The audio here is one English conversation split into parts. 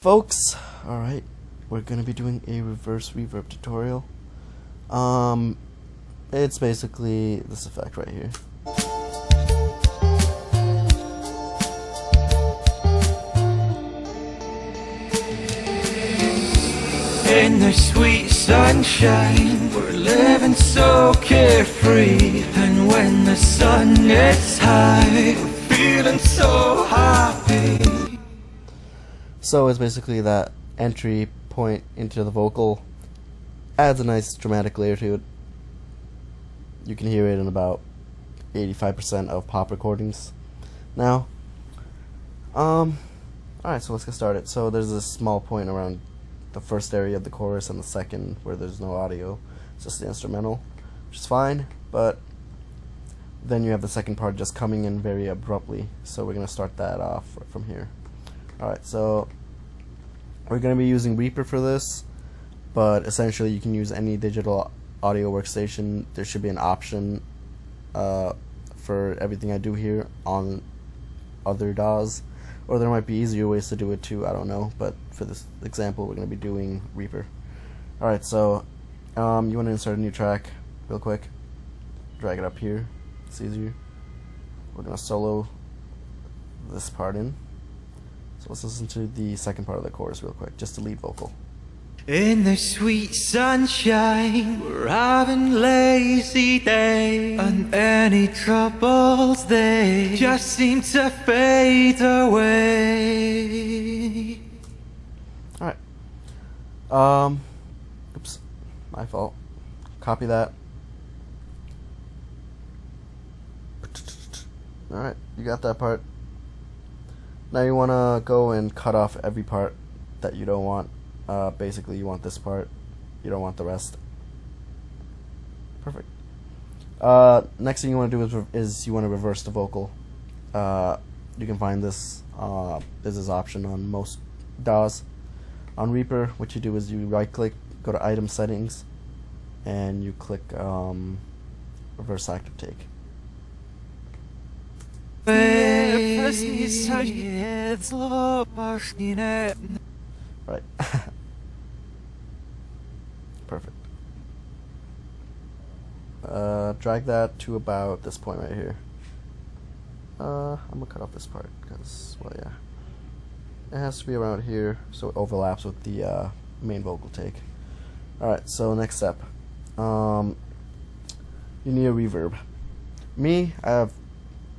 Folks, alright, we're gonna be doing a reverse reverb tutorial. It's basically this effect right here. In the sweet sunshine, we're living so carefree. And when the sun gets high, we're feeling so happy. So it's basically that entry point into the vocal, adds a nice dramatic layer to it. You can hear it in about 85% of pop recordings now. Alright, so let's get started. So there's this small point around the first area of the chorus and the second where there's no audio. It's just the instrumental, which is fine, but then you have the second part just coming in very abruptly. So we're going to start that off from here. Alright, so we're going to be using Reaper for this, but essentially you can use any digital audio workstation. There should be an option for everything I do here on other DAWs, or there might be easier ways to do it too, I don't know, but for this example we're going to be doing Reaper. Alright, so you want to insert a new track real quick, drag it up here, it's easier. We're going to solo this part in. So let's listen to the second part of the chorus real quick, just the lead vocal. In the sweet sunshine, we're having lazy days, and any troubles, they just seem to fade away. Alright. Oops. My fault. Copy that. Alright, you got that part. Now you want to go and cut off every part that you don't want. Basically you want this part, you don't want the rest. Perfect. Next thing you want to do is you want to reverse the vocal. You can find this option on most DAWs. On Reaper, what you do is you right click, go to item settings, and you click reverse active take. Right. Perfect. Drag that to about this point right here. I'm gonna cut off this part because, well, yeah, it has to be around here so it overlaps with the main vocal take. Alright, so next step. You need a reverb. I have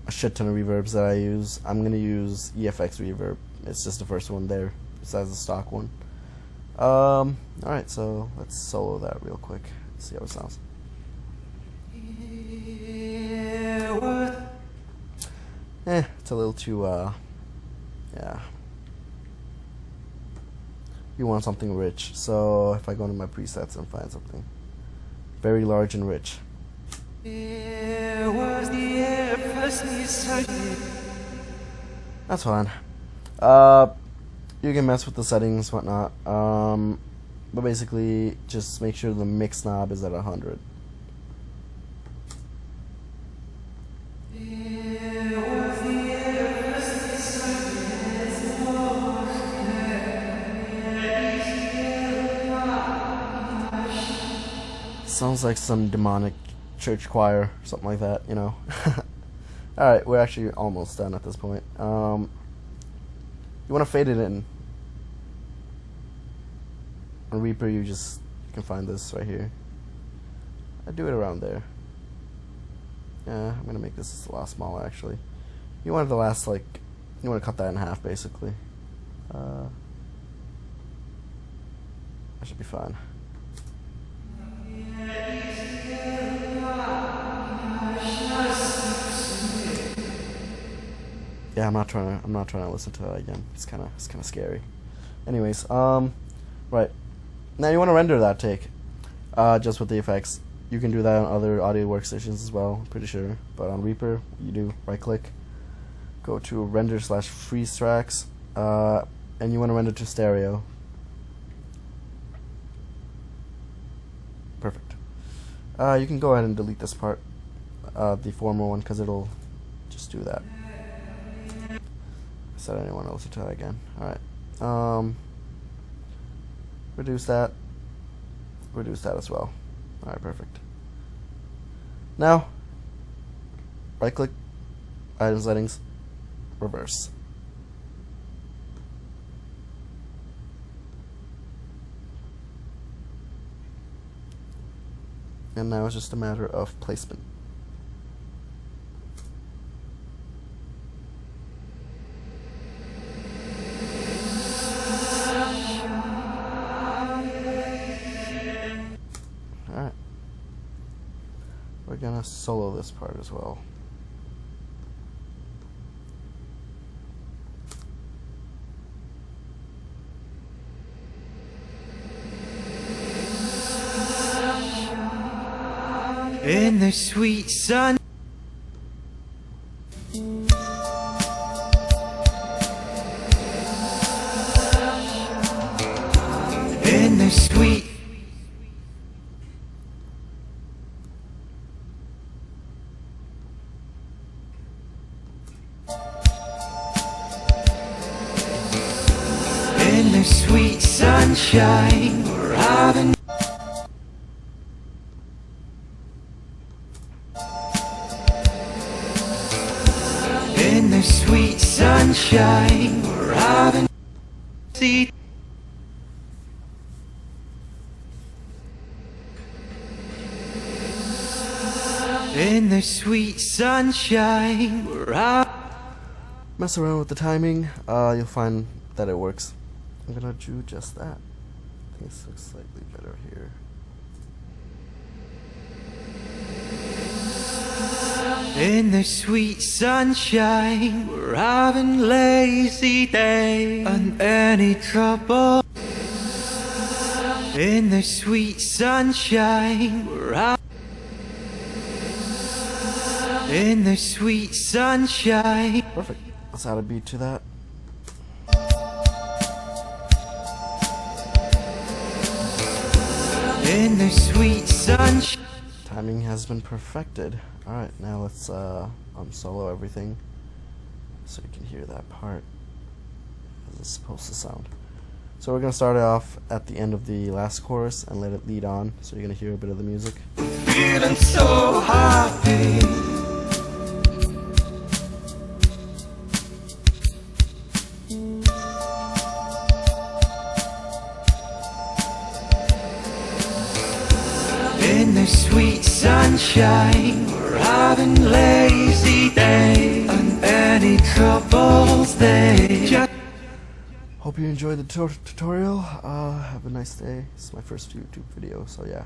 a shit ton of reverbs that I use. I'm gonna use EFX reverb. It's just the first one there, besides the stock one. Alright, so let's solo that real quick. See how it sounds. It's a little too, yeah. You want something rich, so if I go into my presets and find something very large and rich. That's fine. You can mess with the settings, whatnot, but basically just make sure the mix knob is at 100. Sounds like some demonic church choir, something like that, you know. Alright, we're actually almost done at this point. You want to fade it in. On Reaper, you can find this right here. I do it around there. Yeah, I'm gonna make this a lot smaller actually. You want it to last you want to cut that in half basically. That should be fine. Yeah, I'm not trying to listen to that again. It's kind of scary. Anyways, right. Now you want to render that take, just with the effects. You can do that on other audio workstations as well, I'm pretty sure. But on Reaper, you do right click, go to render/freeze tracks, and you want to render to stereo. Perfect. You can go ahead and delete this part, the former one, because it'll just do that. Said I didn't want to listen to that again. Alright. reduce that as well. Alright, perfect. Now, right click, item settings, reverse. And now it's just a matter of placement. Alright. We're gonna solo this part as well. In the sweet sun, in the sweet, in the sweet sunshine, we're having. In the sweet sunshine, we're having see. In the sweet sunshine, we're having. Mess around with the timing, you'll find that it works. I'm gonna do just that. I think this looks slightly better here. In the sweet sunshine, we're having lazy day and any trouble. In the sweet sunshine, we're having. In the sweet sunshine. Perfect. Let's add a beat to that. In the sweet sunshine. Timing has been perfected. Alright, now let's unsolo everything so you can hear that part as it's supposed to sound. So we're going to start it off at the end of the last chorus and let it lead on, so you're going to hear a bit of the music. Feeling so happy. In the sweet sunshine, we're having lazy day and any troubles they just. Hope you enjoyed the tutorial. Have a nice day. It's my first YouTube video, so yeah.